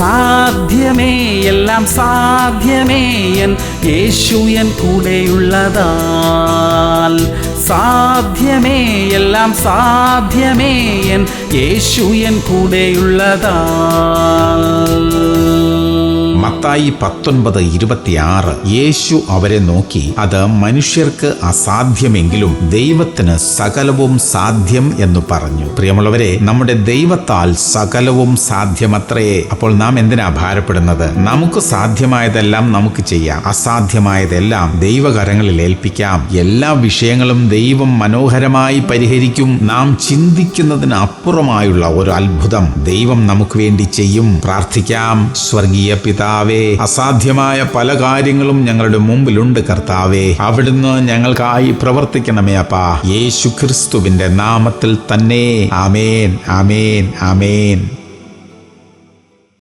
സാധ്യമേ, എല്ലാം സാധ്യമേ എൻ യേശു എൻ കൂടെയുള്ളതാൽ. സാധ്യമേ, എല്ലാം സാധ്യമേ എൻ യേശു എൻ കൂടെയുള്ളതാൽ. മത്തായി 19:26. യേശു അവരെ നോക്കി, അത് മനുഷ്യർക്ക് അസാധ്യമെങ്കിലും ദൈവത്തിന് സകലവും സാധ്യം എന്ന് പറഞ്ഞു. പ്രിയമുള്ളവരെ, നമ്മുടെ ദൈവത്താൽ സകലവും സാധ്യമത്രേ. അപ്പോൾ നാം എന്തിനാ ഭാരപ്പെടുന്നത്? നമുക്ക് സാധ്യമായതെല്ലാം നമുക്ക് ചെയ്യാം, അസാധ്യമായതെല്ലാം ദൈവകരങ്ങളിൽ ഏൽപ്പിക്കാം. എല്ലാ വിഷയങ്ങളും ദൈവം മനോഹരമായി പരിഹരിക്കും. നാം ചിന്തിക്കുന്നതിന് അപ്പുറമായുള്ള ഒരു അത്ഭുതം ദൈവം നമുക്ക് വേണ്ടി ചെയ്യും. പ്രാർത്ഥിക്കാം. സ്വർഗീയ പിതാവേ, അസാധ്യമായ പല കാര്യങ്ങളും ഞങ്ങളുടെ മുമ്പിലുണ്ട് കർത്താവേ. അവിടുന്ന് ഞങ്ങൾക്കായി പ്രവർത്തിക്കണമേ അപ്പാ. യേശു ക്രിസ്തുവിന്റെ നാമത്തിൽ തന്നെ. ആമേൻ, ആമേൻ, ആമേൻ.